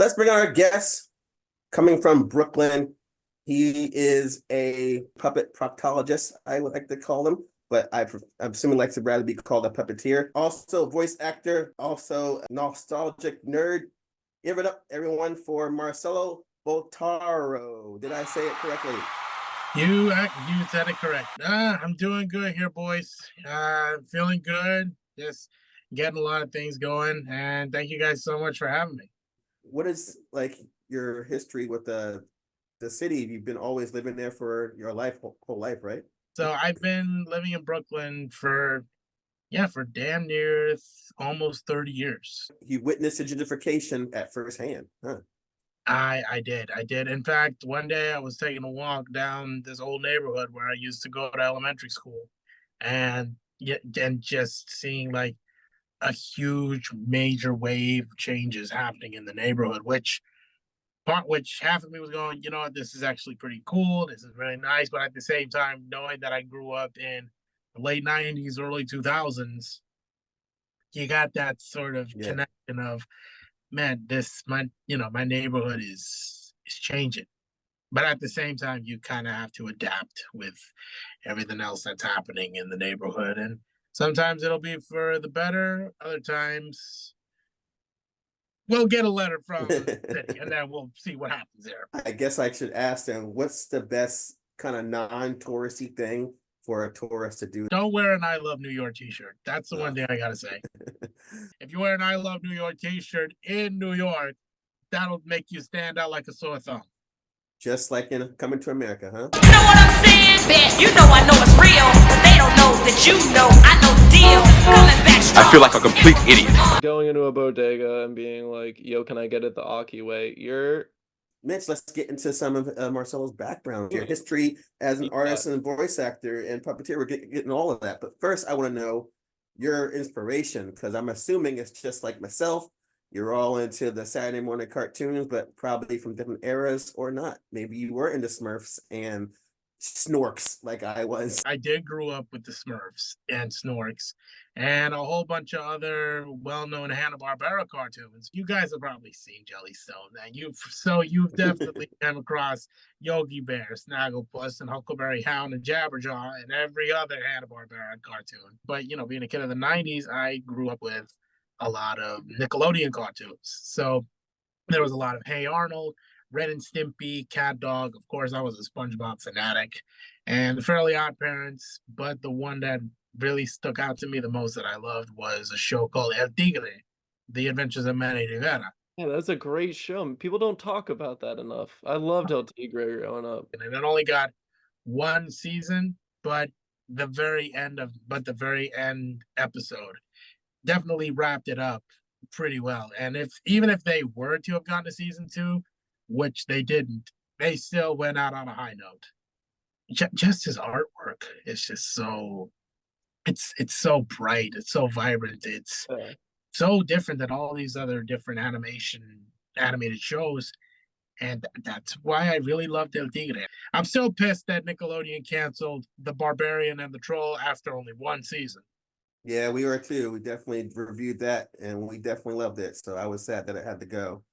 Let's bring on our guest coming from Brooklyn. He is a puppet proctologist, I would like to call him, but I'm assuming likes to rather be called a puppeteer. Also, voice actor, also a nostalgic nerd. Give it up, everyone, for Marcelo Bottaro. Did I say it correctly? You said it correct. I'm doing good here, boys. Feeling good. Just getting a lot of things going, and thank you guys so much for having me. What is like your history with the city? You've been always living there for your whole life, right? So I've been living in Brooklyn for damn near almost 30 years. You witnessed the gentrification at firsthand, huh? I did. In fact, one day I was taking a walk down this old neighborhood where I used to go to elementary school, and just seeing like a huge major wave of changes happening in the neighborhood, which half of me was going, you know what, this is actually pretty cool. This is really nice. But at the same time, knowing that I grew up in the late 90s, early 2000s, you got that sort of Yeah. connection of, man, my neighborhood is changing. But at the same time, you kind of have to adapt with everything else that's happening in the neighborhood. And sometimes it'll be for the better, other times we'll get a letter from the city and then we'll see what happens there. I guess I should ask them, what's the best kind of non-touristy thing for a tourist to do? Don't wear an I Love New York t-shirt. That's the one thing I gotta say. If you wear an I Love New York t-shirt in New York, that'll make you stand out like a sore thumb. Just like in Coming to America, huh? You know what I'm saying? Bet you know I know it's real, but they don't know that you know I know the deal. Coming back strong. I feel like a complete idiot. Going into a bodega and being like, yo, can I get it the Aki way? Mitch, let's get into some of Marcelo's background, your history as an artist and voice actor and puppeteer. We're getting all of that. But first, I want to know your inspiration, because I'm assuming it's just like myself. You're all into the Saturday morning cartoons, but probably from different eras or not. Maybe you were into Smurfs and Snorks like I was. I did grow up with the Smurfs and Snorks and a whole bunch of other well-known Hanna-Barbera cartoons. You guys have probably seen Jellystone, and you've definitely come across Yogi Bear, Snagglepuss, and Huckleberry Hound, and Jabberjaw, and every other Hanna-Barbera cartoon. But being a kid of the '90s, I grew up with a lot of Nickelodeon cartoons. So there was a lot of Hey Arnold, Ren and Stimpy, Cat Dog. Of course, I was a SpongeBob fanatic, and the Fairly Odd Parents. But the one that really stuck out to me the most that I loved was a show called El Tigre, The Adventures of Manny Rivera. Yeah, that's a great show. People don't talk about that enough. I loved El Tigre growing up. And it only got one season, but the very end episode definitely wrapped it up pretty well. And even if they were to have gotten to season 2, which they didn't, they still went out on a high note. Just his artwork is just it's so bright, it's so vibrant, it's so different than all these other different animated shows. And that's why I really loved El Tigre. I'm still pissed that Nickelodeon canceled The Barbarian and the Troll after only one season. Yeah, we were too. We definitely reviewed that and we definitely loved it. So I was sad that it had to go.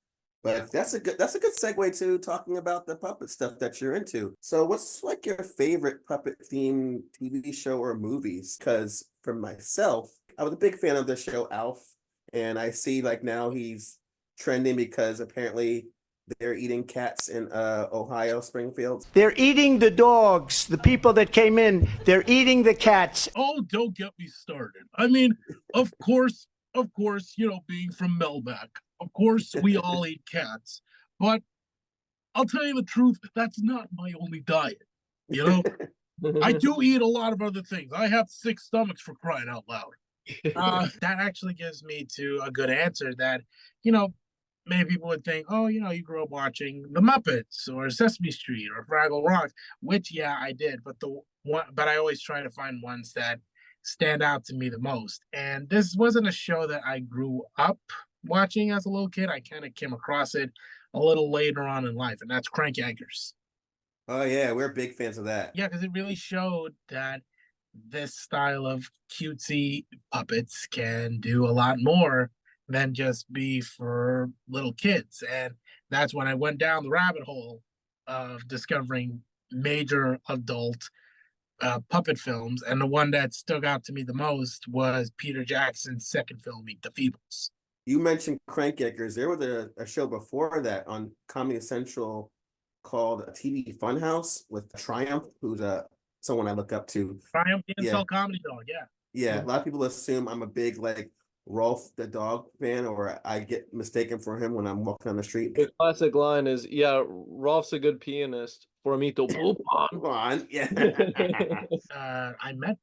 But that's a good segue to talking about the puppet stuff that you're into. So what's like your favorite puppet themed TV show or movies? Because for myself, I was a big fan of the show Alf, and I see like now he's trending because apparently they're eating cats in Ohio, Springfield. They're eating the dogs, the people that came in. They're eating the cats. Oh, don't get me started. I mean, of course, being from Melmac, of course we all eat cats. But I'll tell you the truth, that's not my only diet. I do eat a lot of other things. I have 6 stomachs, for crying out loud. That actually gives me to a good answer that, many people would think, oh, you grew up watching The Muppets or Sesame Street or Fraggle Rock, which, yeah, I did. But I always try to find ones that stand out to me the most. And this wasn't a show that I grew up watching as a little kid. I kind of came across it a little later on in life, and that's Crank Yankers. Oh, yeah, we're big fans of that. Yeah, because it really showed that this style of cutesy puppets can do a lot more than just be for little kids. And that's when I went down the rabbit hole of discovering major adult puppet films. And the one that stuck out to me the most was Peter Jackson's second film, Meet the Feebles. You mentioned Crank Yakers. There was a show before that on Comedy Central called TV Funhouse with Triumph, who's someone I look up to. Triumph the Yeah. Insult Comedy Dog, yeah. Yeah, a lot of people assume I'm a big like Rolf the dog fan, or I get mistaken for him when I'm walking on the street. The classic line is, yeah, Rolf's a good pianist. For me to poop Come on. on, yeah. I met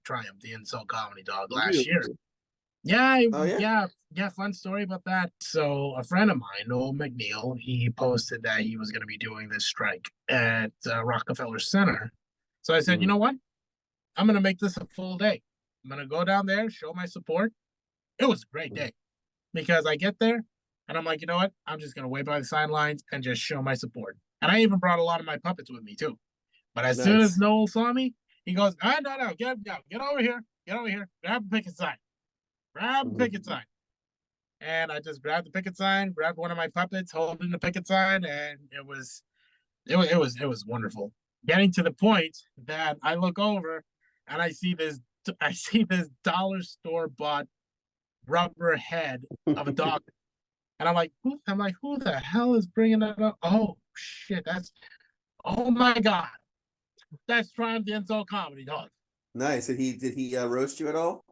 Triumph the Insult Comedy Dog Really? last year. Yeah, Oh, yeah? yeah, fun story about that. So a friend of mine, Noel McNeil, he posted that he was going to be doing this strike at Rockefeller Center. So I said, you know what? I'm going to make this a full day. I'm going to go down there, show my support. It was a great day because I get there and I'm like, you know what? I'm just going to wait by the sidelines and just show my support. And I even brought a lot of my puppets with me too. But as soon as Nice. Noel saw me, he goes, no, get over here, grab the picket sign. Grab the picket sign. And I just grabbed the picket sign, grabbed one of my puppets holding the picket sign, and it was wonderful. Getting to the point that I look over and I see this dollar store bought rubber head of a dog. And I'm like, who the hell is bringing that up? Oh shit, oh my God. That's Triumph the Insult Comedy Dog. Nice. Did he roast you at all?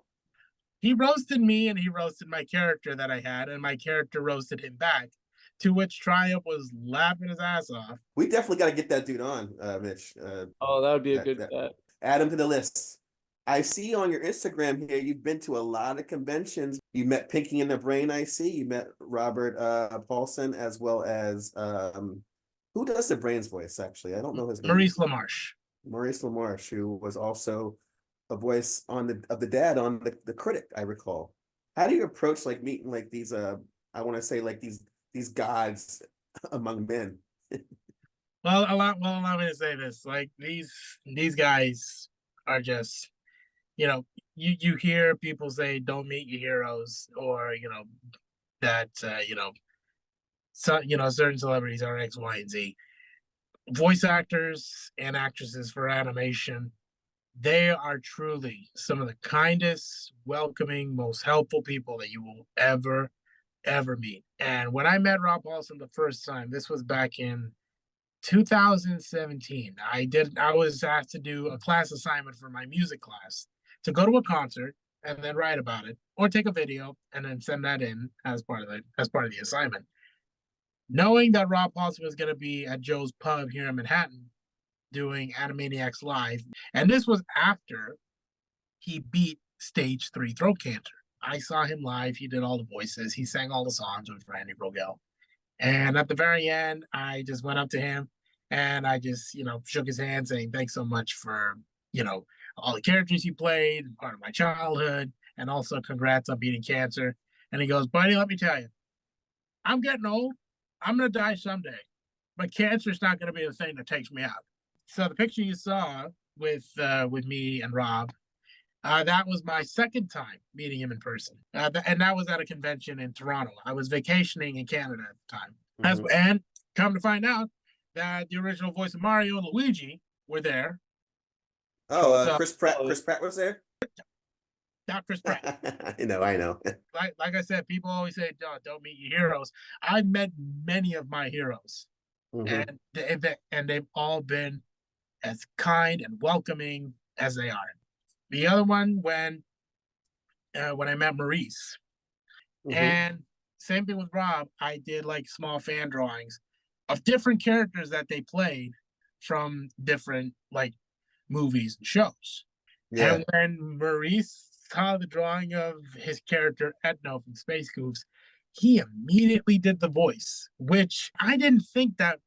He roasted me and he roasted my character that I had, and my character roasted him back, to which Triumph was laughing his ass off. We definitely got to get that dude on, Mitch. Oh, that would be a good bet. Add him to the list. I see on your Instagram here, you've been to a lot of conventions. You met Pinky in the Brain, I see. You met Robert Paulsen, as well as, who does the Brains voice, actually? I don't know his name. Maurice LaMarche. Maurice LaMarche, who was also a voice of the dad on the Critic, I recall. How do you approach like meeting like these I want to say like these gods among men? Well, allow me to say this. Like these guys are just, you hear people say don't meet your heroes, or that certain celebrities are X, Y, and Z. Voice actors and actresses for animation, they are truly some of the kindest, welcoming, most helpful people that you will ever meet. And when I met Rob Paulsen the first time, this was back in 2017. I was asked to do a class assignment for my music class, to go to a concert and then write about it, or take a video and then send that in as part of the assignment. Knowing that Rob Paulsen was going to be at Joe's Pub here in Manhattan doing Animaniacs Live, and this was after he beat stage 3 throat cancer. I saw him live. He did all the voices. He sang all the songs with Randy Rogel. And at the very end, I just went up to him and I just, shook his hand saying, thanks so much for, all the characters you played, part of my childhood, and also congrats on beating cancer. And he goes, buddy, let me tell you, I'm getting old. I'm going to die someday, but cancer's not going to be the thing that takes me out. So the picture you saw with me and Rob, that was my second time meeting him in person. And that was at a convention in Toronto. I was vacationing in Canada at the time. And come to find out that the original voice of Mario and Luigi were there. Oh, Chris Pratt was there? Not Chris Pratt. I know. Like I said, people always say, don't meet your heroes. I've met many of my heroes. And they've all been as kind and welcoming as they are. The other one, when I met Maurice, and same thing with Rob, I did like small fan drawings of different characters that they played from different like movies and shows. Yeah. And when Maurice saw the drawing of his character Etno from Space Goofs, he immediately did the voice, which I didn't think that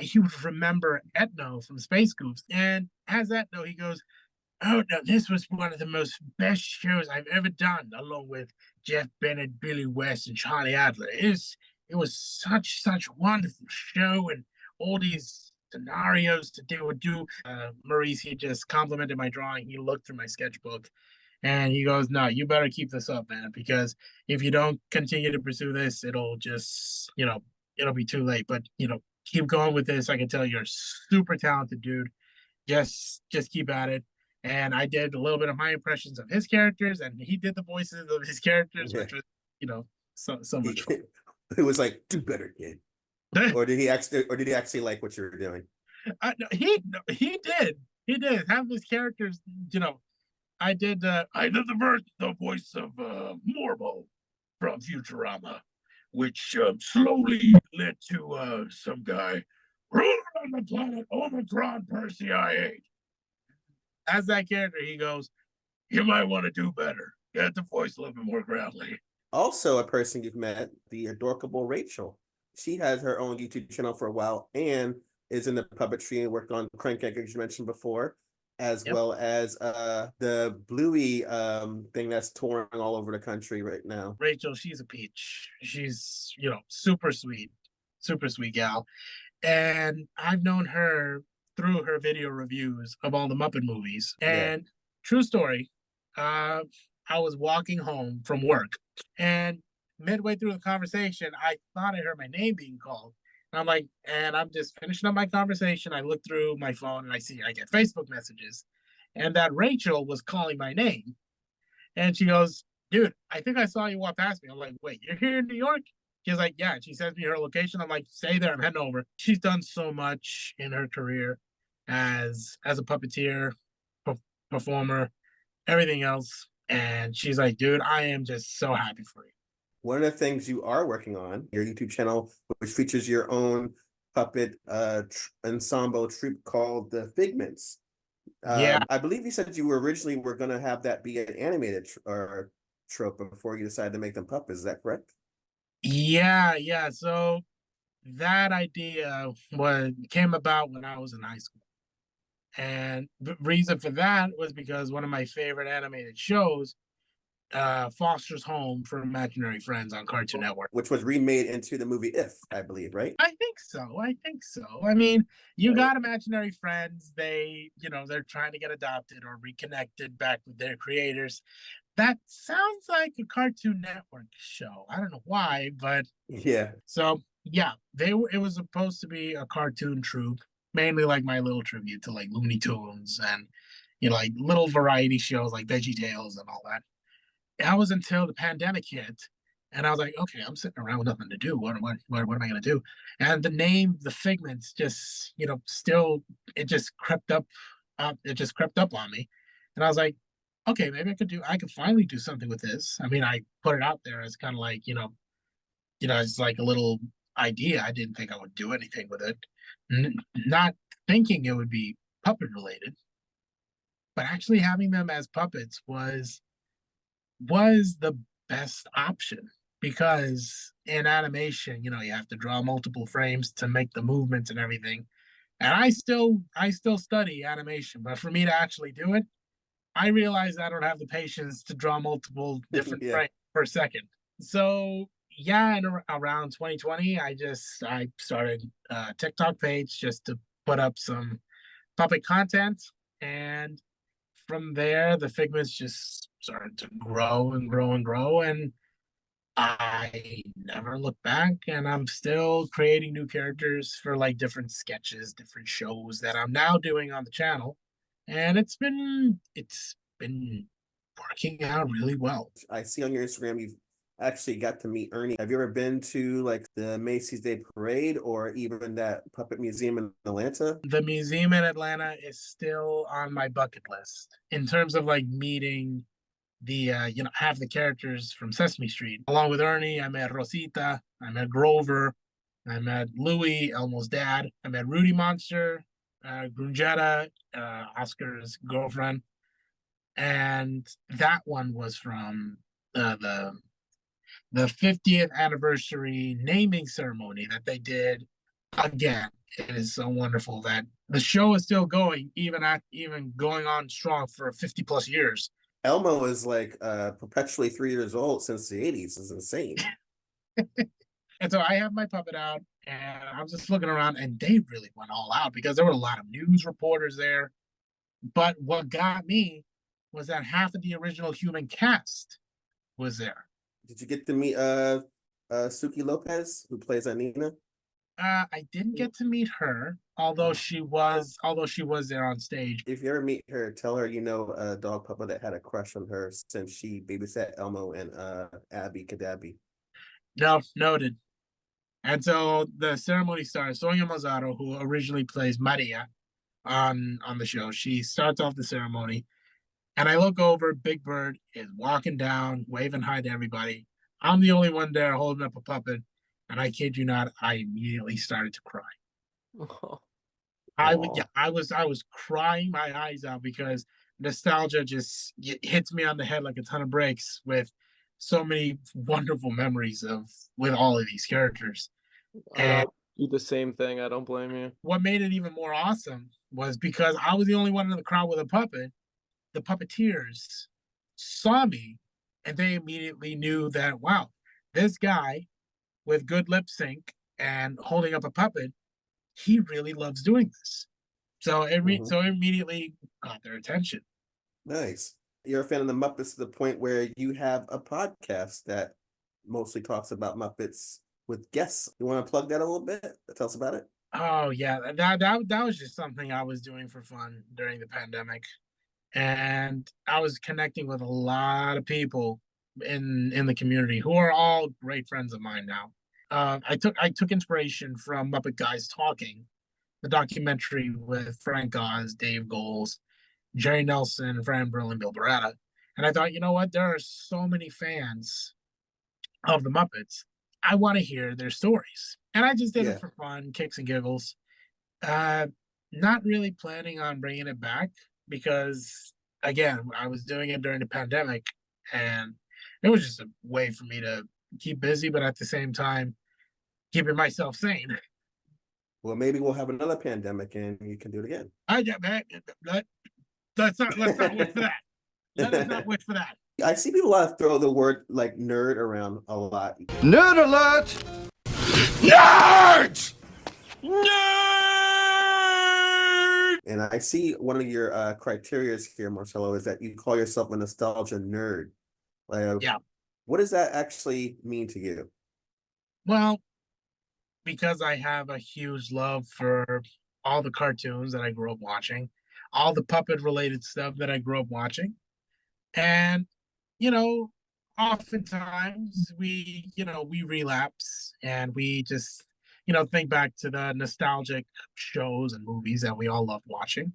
he would remember Etno from Space Goofs. And as Etno, he goes, oh no, this was one of the most best shows I've ever done, along with Jeff Bennett, Billy West, and Charlie Adler. It was such a wonderful show, and all these scenarios to do. Maurice, he just complimented my drawing. He looked through my sketchbook, And he goes, "No, you better keep this up, man, because if you don't continue to pursue this, it'll just, it'll be too late. But keep going with this. I can tell you're a super talented dude. Just keep at it." And I did a little bit of my impressions of his characters, and he did the voices of his characters, Yeah. which was, so much fun. It was like, do better, kid. Or did he actually like what you were doing? No, he did have his characters. I did the voice of Morbo from Futurama, which slowly led to some guy ruling on the planet Omicron Persei 8. As that character, he goes, "You might want to do better. Get the voice a little bit more gravelly." Also, a person you've met, the adorable Rachel. She has her own YouTube channel for a while and is in the puppetry and worked on Crank Egg, as you mentioned before, as Yep. well as the Bluey thing that's touring all over the country right now. Rachel, she's a peach. She's, super sweet gal. And I've known her through her video reviews of all the Muppet movies. And true story, I was walking home from work, and midway through the conversation, I thought I heard my name being called. And I'm just finishing up my conversation. I look through my phone and I get Facebook messages, and that Rachel was calling my name. And she goes, "Dude, I think I saw you walk past me." I'm like, "Wait, you're here in New York?" She's like, "Yeah." She sends me her location. I'm like, "Stay there. I'm heading over." She's done so much in her career as a puppeteer, performer, everything else. And she's like, "Dude, I am just so happy for you." One of the things you are working on, your YouTube channel, which features your own puppet ensemble troupe called the Figments. Yeah. I believe you said you originally were going to have that be an animated trope before you decided to make them puppets. Is that correct? Yeah. So that idea came about when I was in high school. And the reason for that was because one of my favorite animated shows, Foster's Home for Imaginary Friends on Cartoon Network. Which was remade into the movie If, I believe, right? I think so. I mean, you got imaginary friends. They, they're trying to get adopted or reconnected back with their creators. That sounds like a Cartoon Network show. I don't know why, but Yeah. so yeah, it was supposed to be a cartoon troupe, mainly like my little tribute to like Looney Tunes and like little variety shows like Veggie Tales and all that. That was until the pandemic hit, and I was like, okay, I'm sitting around with nothing to do. What am I going to do? And the name, the Figments, just it just crept up. It just crept up on me, and I was like, okay, maybe I could finally do something with this. I mean, I put it out there as kind of like, it's like a little idea. I didn't think I would do anything with it, not thinking it would be puppet related, but actually having them as puppets was the best option, because in animation, you have to draw multiple frames to make the movements and everything. And I still study animation, but for me to actually do it, I realized I don't have the patience to draw multiple different frames per second. So yeah, and around 2020, I started a TikTok page just to put up some puppet content, and from there, the Figments just started to grow and grow and grow, and I never looked back. And I'm still creating new characters for like different sketches, different shows that I'm now doing on the channel, and it's been working out really well. I see on your Instagram you've actually got to meet Ernie. Have you ever been to like the Macy's Day Parade or even that puppet museum in Atlanta? The museum in Atlanta is still on my bucket list in terms of like meeting the half the characters from Sesame Street. Along with Ernie, I met Rosita, I met Grover, I met Louie, Elmo's dad, I met Rudy Monster, Grungetta, Oscar's girlfriend, and that one was from the 50th anniversary naming ceremony that they did. Again, it is so wonderful that the show is still going, even going on strong for 50 plus years. Elmo is like perpetually 3 years old since the 80s. It's insane. And so I have my puppet out, and I'm just looking around, and they really went all out because there were a lot of news reporters there. But what got me was that half of the original human cast was there. Did you get to meet Suki Lopez, who plays Anina? I didn't get to meet her, although she was there on stage. If you ever meet her, tell her you know a dog pupper that had a crush on her since she babysat Elmo and Abby Kadabi. No, noted. And so the ceremony starts. Sonia Mazzaro, who originally plays Maria on the show, she starts off the ceremony. And I look over, Big Bird is walking down, waving hi to everybody. I'm the only one there holding up a puppet. And I kid you not, I immediately started to cry. Oh, I aw. was crying my eyes out because nostalgia just hits me on the head like a ton of bricks with so many wonderful memories with all of these characters. And I do the same thing. I don't blame you. what made it even more awesome was because I was the only one in the crowd with a puppet. The puppeteers saw me and they immediately knew that, wow, this guy with good lip sync and holding up a puppet, he really loves doing this. So it immediately got their attention. Nice. You're a fan of the Muppets to the point where you have a podcast that mostly talks about Muppets with guests. You want to plug that a little bit? Tell us about it. Oh yeah, that was just something I was doing for fun during the pandemic, and I was connecting with a lot of people in the community who are all great friends of mine now. I took inspiration from Muppet Guys Talking, the documentary with Frank Oz, Dave Goles, Jerry Nelson, Fran Brill, and Bill Barretta. And I thought, you know what? There are so many fans of the Muppets. I want to hear their stories. And I just did it for fun, kicks and giggles. Not really planning on bringing it back because, again, I was doing it during the pandemic and it was just a way for me to keep busy, but at the same time, keeping myself sane. Well, maybe we'll have another pandemic and you can do it again. Let's not wait for that. Let us not wait for that. I see people throw the word like nerd around a lot. Nerd alert! Nerds! Nerd! And I see one of your criteria here, Marcelo, is that you call yourself a nostalgia nerd. Yeah. What does that actually mean to you? Well, because I have a huge love for all the cartoons that I grew up watching, all the puppet related stuff that I grew up watching. And, oftentimes we relapse and we just, think back to the nostalgic shows and movies that we all love watching.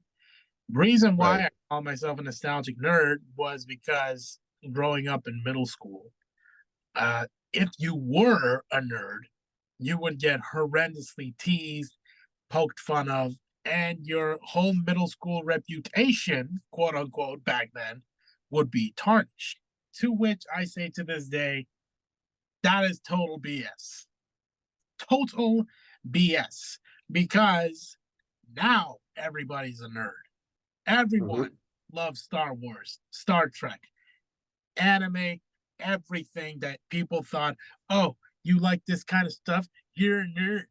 Reason why I call myself a nostalgic nerd was because growing up in middle school, if you were a nerd, you would get horrendously teased, poked fun of, and your whole middle school reputation, quote unquote, back then, would be tarnished. To which I say to this day, that is total BS. Total BS. Because now everybody's a nerd. Everyone loves Star Wars, Star Trek, anime, everything that people thought, oh, you like this kind of stuff? You're a nerd.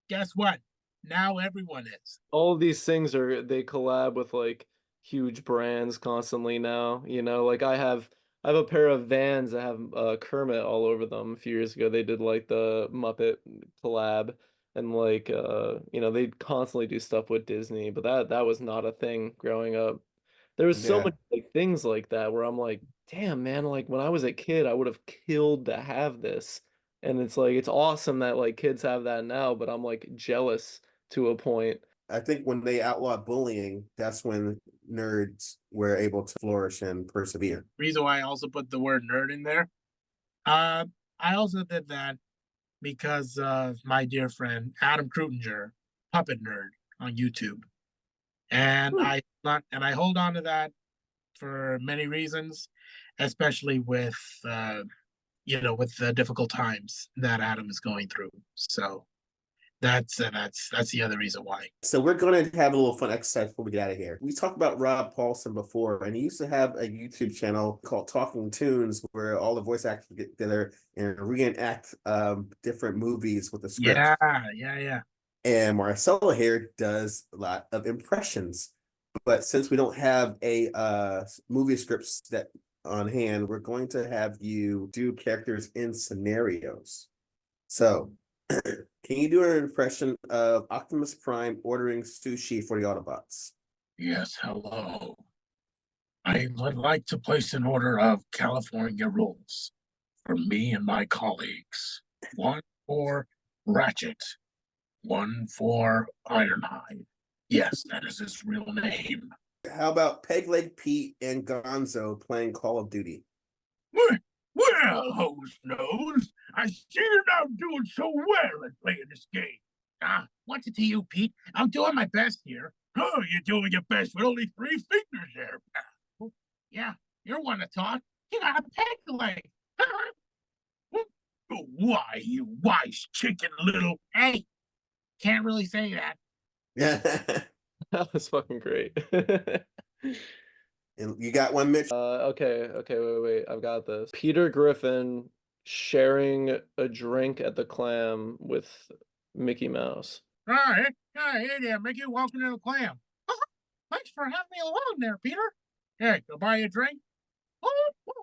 Guess what? Now everyone is. All of these things they collab with like huge brands constantly now. Like I have a pair of Vans that have Kermit all over them. A few years ago they did like the Muppet collab, and like they constantly do stuff with Disney, but that was not a thing growing up. There was so many like things like that where I'm like, damn man, like when I was a kid I would have killed to have this. And it's like it's awesome that like kids have that now, but I'm like jealous to a point. I think when they outlawed bullying, that's when nerds were able to flourish and persevere. Reason why I also put the word nerd in there. I also did that because of my dear friend Adam Krutinger, Puppet Nerd on YouTube. And I hold on to that for many reasons, especially with with the difficult times that Adam is going through. So that's the other reason why. So we're going to have a little fun exercise before we get out of here. We talked about Rob Paulsen before, and he used to have a YouTube channel called Talking Tunes where all the voice actors get together and reenact different movies with the script. Yeah. And Marcelo here does a lot of impressions. But since we don't have a movie scripts that on hand, we're going to have you do characters in scenarios. So, can you do an impression of Optimus Prime ordering sushi for the Autobots? Yes, hello. I would like to place an order of California rolls for me and my colleagues. One for Ratchet, one for Ironhide. Yes, that is his real name. How about Peg Leg Pete and Gonzo playing Call of Duty? Well, host knows, I see you're now doing so well at playing this game. What's it to you, Pete? I'm doing my best here. Oh, you're doing your best with only 3 fingers there, pal. Yeah, you're one to talk. You got a peg leg. Why, you wise chicken little... Hey, can't really say that. Yeah. That was fucking great. And you got one, Mitch? Okay, wait, I've got this. Peter Griffin sharing a drink at the Clam with Mickey Mouse. Hey there, Mickey, welcome to the Clam. Thanks for having me along there, Peter. Hey, go buy you a drink? Oh, boy,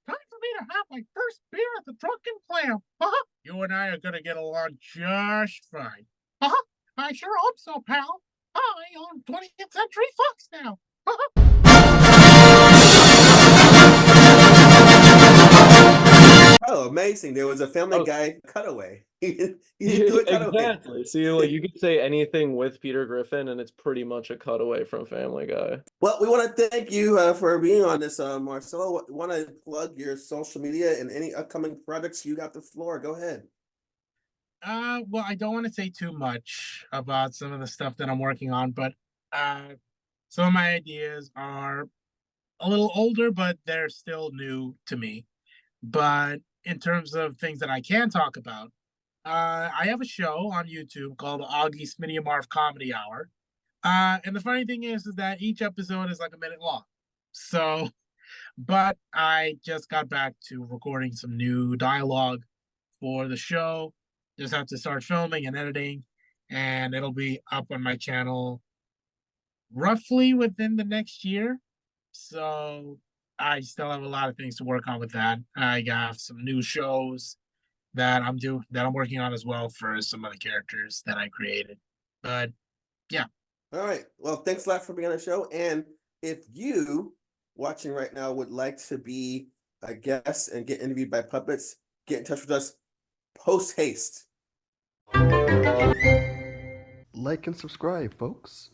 time for me to have my first beer at the Drunken Clam. You and I are gonna get along just fine. I sure hope so, pal. I own 20th Century Fox now. Oh, amazing. There was a Family Oh. Guy cutaway. You didn't do a cutaway. Exactly. See, like you could say anything with Peter Griffin, and it's pretty much a cutaway from Family Guy. Well, we want to thank you for being on this, Marcelo. Want to plug your social media and any upcoming projects? You got the floor. Go ahead. Well, I don't want to say too much about some of the stuff that I'm working on, but some of my ideas are a little older, but they're still new to me. But in terms of things that I can talk about, I have a show on YouTube called Augie's Mini Marv Comedy Hour. And the funny thing is that each episode is like a minute long. So, but I just got back to recording some new dialogue for the show. Just have to start filming and editing, and it'll be up on my channel roughly within the next year. So I still have a lot of things to work on with that. I got some new shows that I'm working on as well for some of the characters that I created. But yeah. All right. Well, thanks a lot for being on the show. And if you watching right now would like to be a guest and get interviewed by puppets, get in touch with us post haste. Like and subscribe, folks.